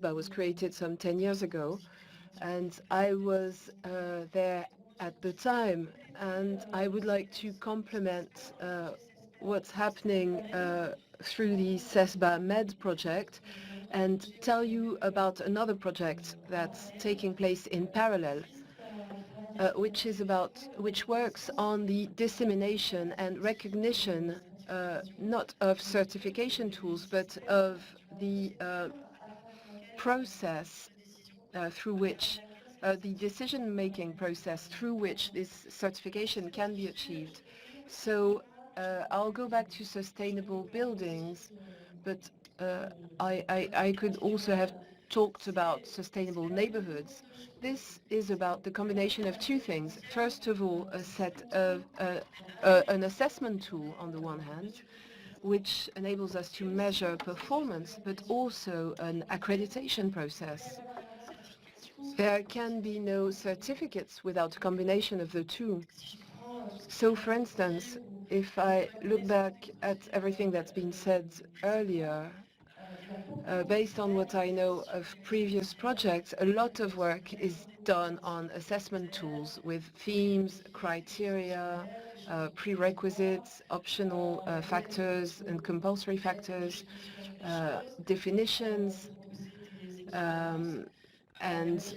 CESBA was created some 10 years ago, and I was there at the time, and I would like to complement what's happening through the CESBA Med project and tell you about another project that's taking place in parallel, which works on the dissemination and recognition not of certification tools, but of the process through which the decision-making process through which this certification can be achieved. So I'll go back to sustainable buildings, but I could also have talked about sustainable neighborhoods. This is about the combination of two things. First of all, a set of an assessment tool on the one hand, which enables us to measure performance, but also an accreditation process. There can be no certificates without a combination of the two. So, for instance, if I look back at everything that's been said earlier, based on what I know of previous projects, a lot of work is done on assessment tools with themes, criteria, prerequisites, optional factors and compulsory factors, definitions, and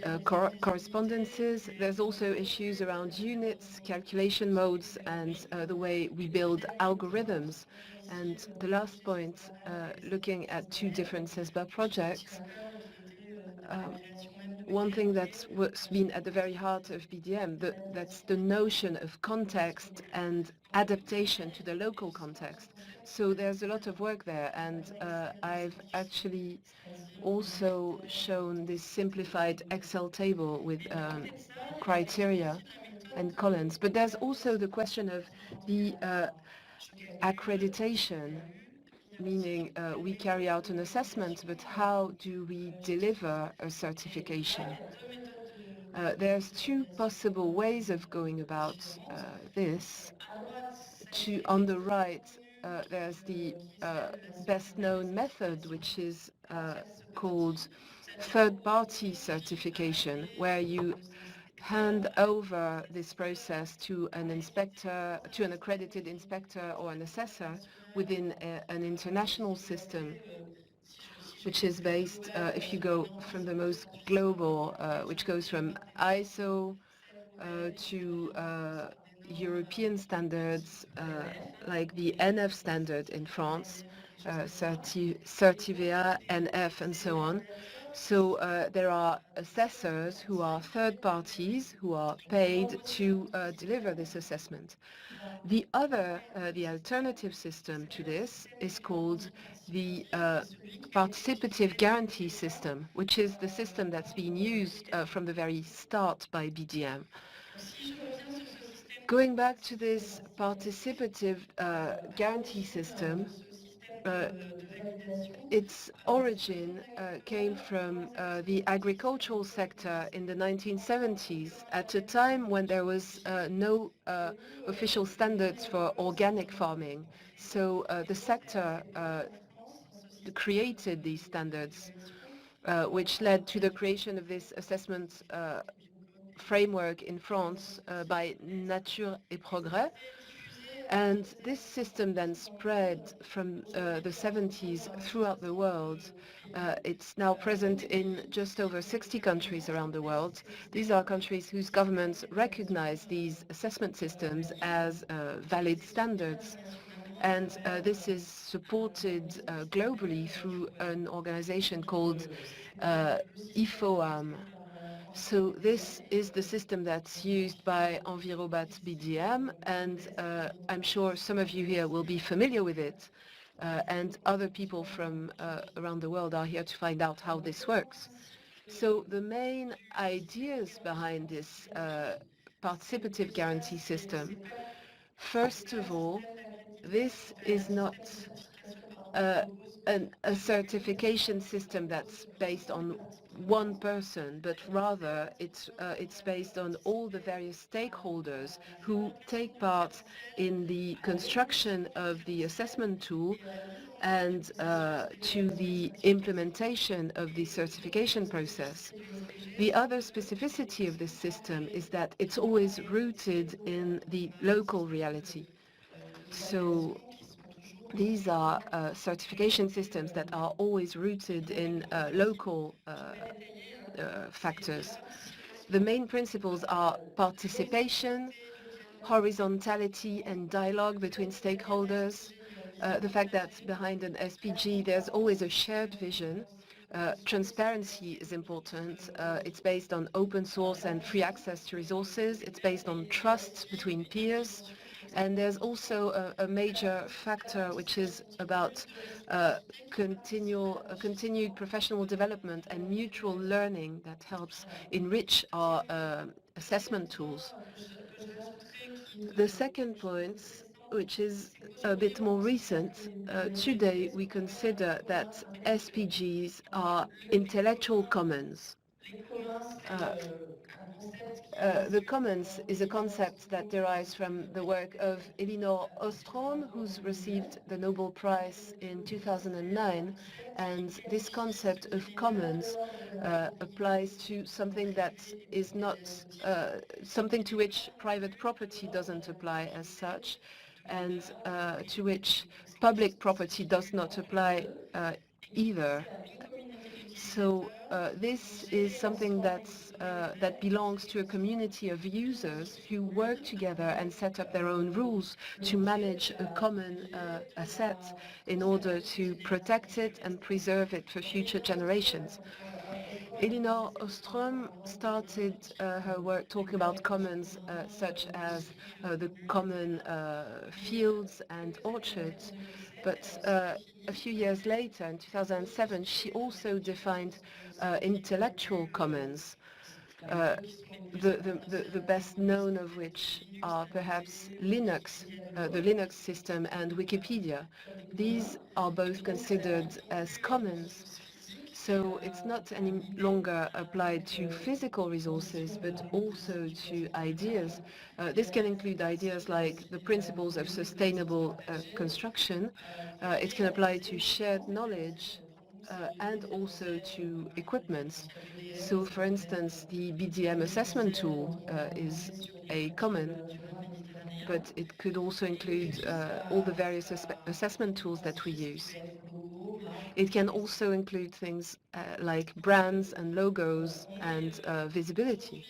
correspondences. There's also issues around units, calculation modes, and the way we build algorithms. And the last point, looking at two different CESBA projects, one thing that's what's been at the very heart of BDM, that's the notion of context and adaptation to the local context. So there's a lot of work there, and I've actually also shown this simplified Excel table with criteria and columns. But there's also the question of the accreditation, meaning we carry out an assessment, but how do we deliver a certification? There's two possible ways of going about this. On the right, there's the best-known method, which is called third-party certification, where you hand over this process to an inspector, to an accredited inspector or an assessor within an international system, which is based, if you go from the most global, which goes from ISO to European standards, like the NF standard in France, Certivea, NF, and so on. So there are assessors who are third parties who are paid to deliver this assessment. The alternative system to this is called the participative guarantee system, which is the system that's been used from the very start by BDM. Going back to this participative guarantee system, its origin came from the agricultural sector in the 1970s, at a time when there was no official standards for organic farming. So the sector created these standards, which led to the creation of this assessment framework in France by Nature et Progrès. And this system then spread from the 70s throughout the world. It's now present in just over 60 countries around the world. These are countries whose governments recognize these assessment systems as valid standards. And this is supported globally through an organization called IFOAM. So this is the system that's used by Envirobat BDM, and I'm sure some of you here will be familiar with it, and other people from around the world are here to find out how this works. So the main ideas behind this participative guarantee system, first of all, this is not a certification system that's based on one person, but rather it's based on all the various stakeholders who take part in the construction of the assessment tool and to the implementation of the certification process. The other specificity of this system is that it's always rooted in the local reality. So these are certification systems that are always rooted in local factors. The main principles are participation, horizontality and dialogue between stakeholders, the fact that behind an SPG there's always a shared vision. Transparency is important. It's based on open source and free access to resources. It's based on trust between peers. And there's also a major factor which is about continued professional development and mutual learning that helps enrich our assessment tools. The second point, which is a bit more recent, today we consider that SPGs are intellectual commons. Uh, the commons is a concept that derives from the work of Elinor Ostrom, who's received the Nobel Prize in 2009. And this concept of commons applies to something that is not something to which private property doesn't apply as such, and to which public property does not apply either. So this is something that belongs to a community of users who work together and set up their own rules to manage a common asset in order to protect it and preserve it for future generations. Elinor Ostrom started her work talking about commons such as the common fields and orchards, but a few years later, in 2007, she also defined intellectual commons, uh, the best known of which are perhaps Linux, the Linux system, and Wikipedia. These are both considered as commons. So it's not any longer applied to physical resources, but also to ideas. This can include ideas like the principles of sustainable construction. It can apply to shared knowledge and also to equipments. So, for instance, the BDM assessment tool is a common, but it could also include all the various assessment tools that we use. It can also include things like brands and logos and visibility.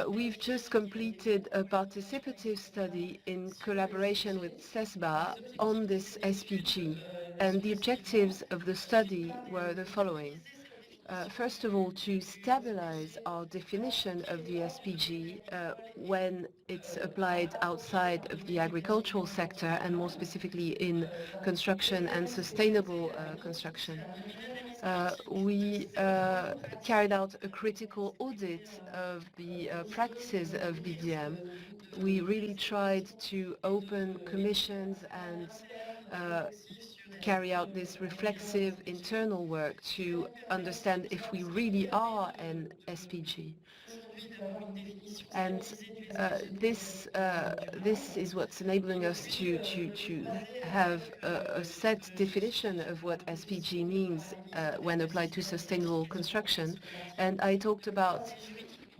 We've just completed a participative study in collaboration with CESBA on this SPG, and the objectives of the study were the following. First of all, to stabilize our definition of the SPG when it's applied outside of the agricultural sector and more specifically in construction and sustainable construction. We carried out a critical audit of the practices of BDM. We really tried to open commissions and carry out this reflexive internal work to understand if we really are an SPG. And this is what's enabling us to have a set definition of what SPG means when applied to sustainable construction. And I talked about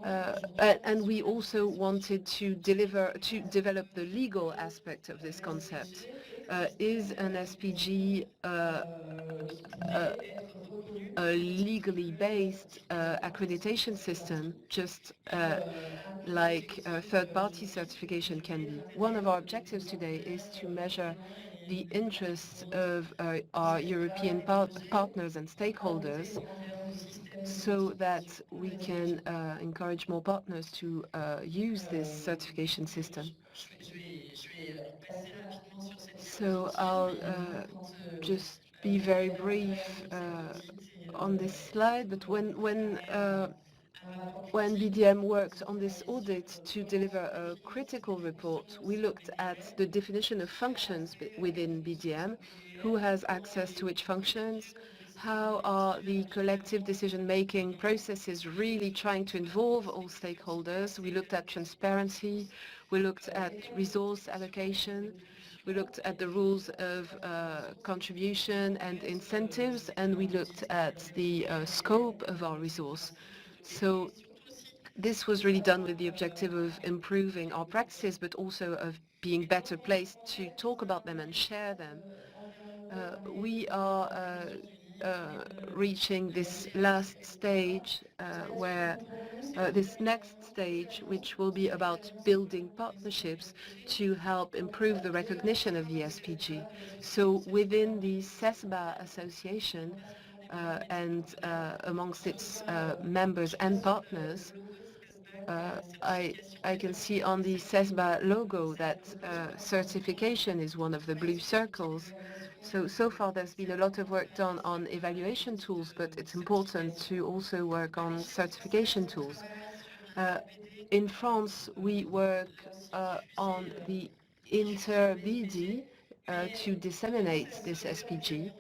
and we also wanted to develop the legal aspect of this concept. Is an SPG a legally based accreditation system, just like third-party certification can be? One of our objectives today is to measure the interests of our European partners and stakeholders so that we can encourage more partners to use this certification system. So I'll just be very brief on this slide, but when When BDM worked on this audit to deliver a critical report, we looked at the definition of functions within BDM, who has access to which functions, how are the collective decision-making processes really trying to involve all stakeholders. We looked at transparency, we looked at resource allocation, we looked at the rules of contribution and incentives, and we looked at the scope of our resource. So this was really done with the objective of improving our practices, but also of being better placed to talk about them and share them. We are reaching this last stage where this next stage, which will be about building partnerships to help improve the recognition of the SPG. So within the CESBA association and amongst its members and partners, I can see on the CESBA logo that certification is one of the blue circles. So far there's been a lot of work done on evaluation tools, but it's important to also work on certification tools. In France, we work on the inter-BD to disseminate this SPG.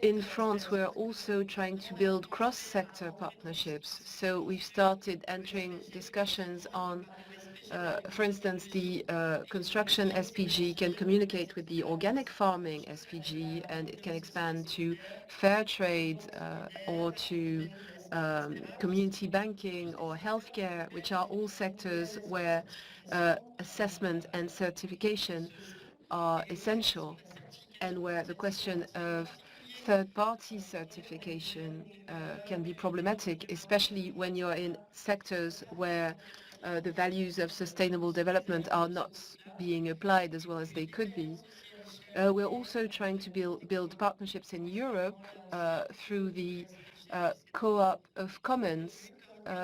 In France, we're also trying to build cross-sector partnerships. So we've started entering discussions on, for instance, the construction SPG can communicate with the organic farming SPG, and it can expand to fair trade or to community banking or healthcare, which are all sectors where assessment and certification are essential, and where the question of third-party certification can be problematic, especially when you're in sectors where the values of sustainable development are not being applied as well as they could be. We're also trying to build partnerships in Europe through the Co-op of Commons.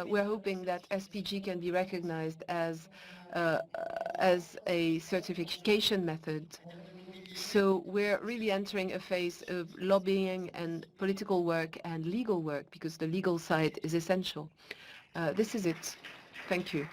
We're hoping that SPG can be recognized as a certification method. So we're really entering a phase of lobbying and political work and legal work, because the legal side is essential. This is it. Thank you.